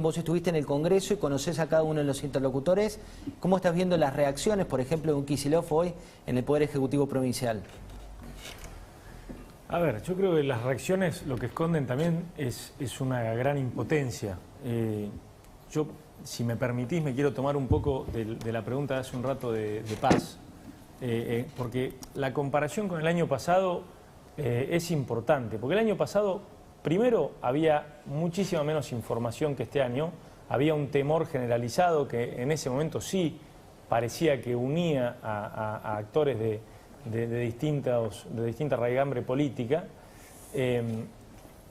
Vos estuviste en el Congreso y conocés a cada uno de los interlocutores. ¿Cómo estás viendo las reacciones, por ejemplo, de un Kicillof hoy en el Poder Ejecutivo Provincial? A ver, yo creo que las reacciones lo que esconden también es una gran impotencia. Yo, si me permitís, me quiero tomar un poco de la pregunta de hace un rato de Paz, porque la comparación con el año pasado es importante, porque el año pasado, primero, había muchísima menos información que este año, había un temor generalizado que en ese momento sí parecía que unía a actores de distinta raigambre política,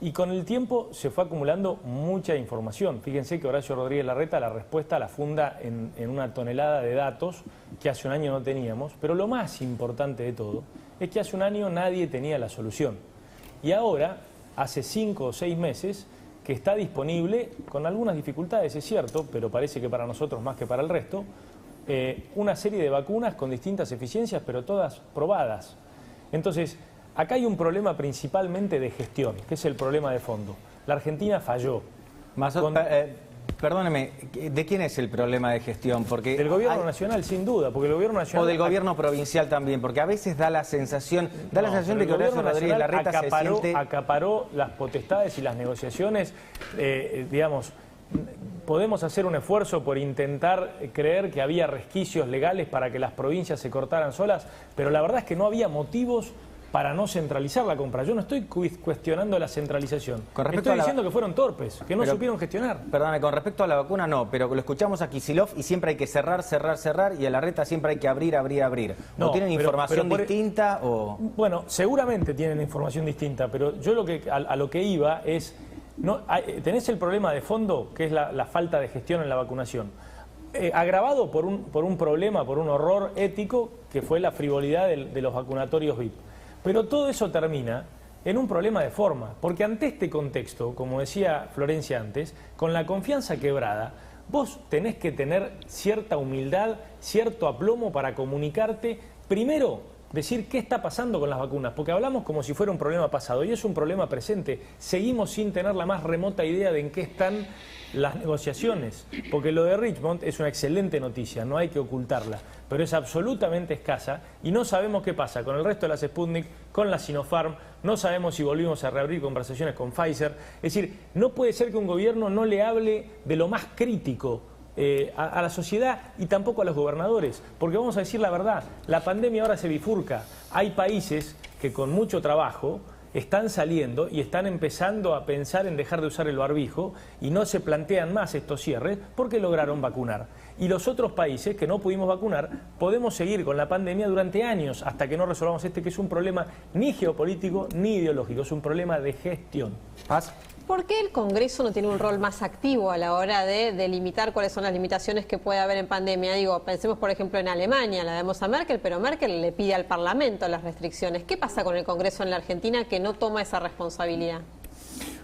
y con el tiempo se fue acumulando mucha información. Fíjense que Horacio Rodríguez Larreta la respuesta la funda en una tonelada de datos que hace un año no teníamos, pero lo más importante de todo es que hace un año nadie tenía la solución. Y ahora, hace 5 o 6 meses, que está disponible, con algunas dificultades, es cierto, pero parece que para nosotros más que para el resto, una serie de vacunas con distintas eficiencias, pero todas probadas. Entonces, acá hay un problema principalmente de gestión, que es el problema de fondo. La Argentina falló. Perdóneme, ¿de quién es el problema de gestión? Porque del gobierno nacional, sin duda, porque el gobierno nacional... O del gobierno provincial también, porque a veces da la sensación de que Horacio Rodríguez Larreta acaparó las potestades y las negociaciones, digamos... Podemos hacer un esfuerzo por intentar creer que había resquicios legales para que las provincias se cortaran solas, pero la verdad es que no había motivos para no centralizar la compra. Yo no estoy cuestionando la centralización. Estoy diciendo que fueron torpes, que no supieron gestionar. Perdóname, con respecto a la vacuna no, pero lo escuchamos a Kicillof y siempre hay que cerrar, y a Larreta siempre hay que abrir. ¿O tienen información distinta o...? Bueno, seguramente tienen información distinta, pero yo a lo que iba es... tenés el problema de fondo, que es la falta de gestión en la vacunación, agravado por un problema, por un horror ético, que fue la frivolidad de los vacunatorios VIP. Pero todo eso termina en un problema de forma, porque ante este contexto, como decía Florencia antes, con la confianza quebrada, vos tenés que tener cierta humildad, cierto aplomo para comunicarte, primero, decir qué está pasando con las vacunas, porque hablamos como si fuera un problema pasado y es un problema presente. Seguimos sin tener la más remota idea de en qué están las negociaciones, porque lo de Richmond es una excelente noticia, no hay que ocultarla, pero es absolutamente escasa y no sabemos qué pasa con el resto de las Sputnik, con la Sinopharm, no sabemos si volvimos a reabrir conversaciones con Pfizer. Es decir, no puede ser que un gobierno no le hable de lo más crítico a la sociedad y tampoco a los gobernadores, porque vamos a decir la verdad, la pandemia ahora se bifurca. Hay países que con mucho trabajo están saliendo y están empezando a pensar en dejar de usar el barbijo y no se plantean más estos cierres porque lograron vacunar. Y los otros países que no pudimos vacunar, podemos seguir con la pandemia durante años hasta que no resolvamos que es un problema ni geopolítico ni ideológico, es un problema de gestión. Paz. ¿Por qué el Congreso no tiene un rol más activo a la hora de delimitar cuáles son las limitaciones que puede haber en pandemia? Digo, pensemos por ejemplo en Alemania, la vemos a Merkel, pero Merkel le pide al Parlamento las restricciones. ¿Qué pasa con el Congreso en la Argentina que no toma esa responsabilidad?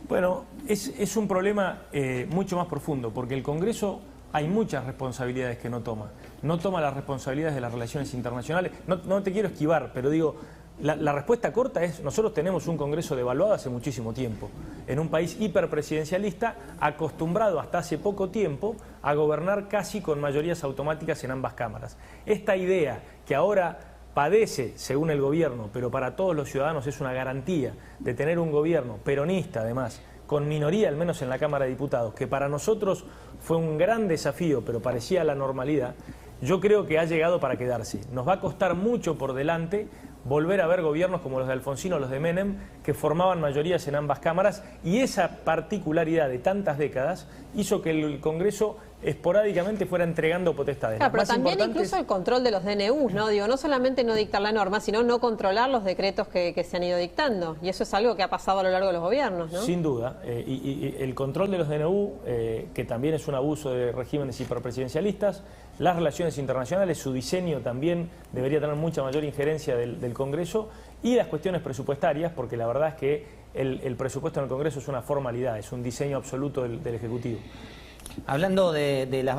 Bueno, es un problema mucho más profundo, porque el Congreso hay muchas responsabilidades que no toma. No toma las responsabilidades de las relaciones internacionales. No te quiero esquivar, pero digo... La respuesta corta es, nosotros tenemos un Congreso devaluado hace muchísimo tiempo, en un país hiperpresidencialista, acostumbrado hasta hace poco tiempo a gobernar casi con mayorías automáticas en ambas cámaras. Esta idea que ahora padece, según el gobierno, pero para todos los ciudadanos es una garantía de tener un gobierno peronista además, con minoría al menos en la Cámara de Diputados, que para nosotros fue un gran desafío, pero parecía la normalidad, yo creo que ha llegado para quedarse. Nos va a costar mucho por delante volver a ver gobiernos como los de Alfonsín o los de Menem, que formaban mayorías en ambas cámaras, y esa particularidad de tantas décadas hizo que el Congreso esporádicamente fuera entregando potestades. Claro, pero también incluso el control de los DNUs, ¿no? Digo, no solamente no dictar la norma, sino no controlar los decretos que se han ido dictando. Y eso es algo que ha pasado a lo largo de los gobiernos, ¿no? Sin duda. Y el control de los DNU, que también es un abuso de regímenes hiperpresidencialistas, las relaciones internacionales, su diseño también debería tener mucha mayor injerencia del Congreso, y las cuestiones presupuestarias, porque la verdad es que el presupuesto en el Congreso es una formalidad, es un diseño absoluto del Ejecutivo. Hablando de las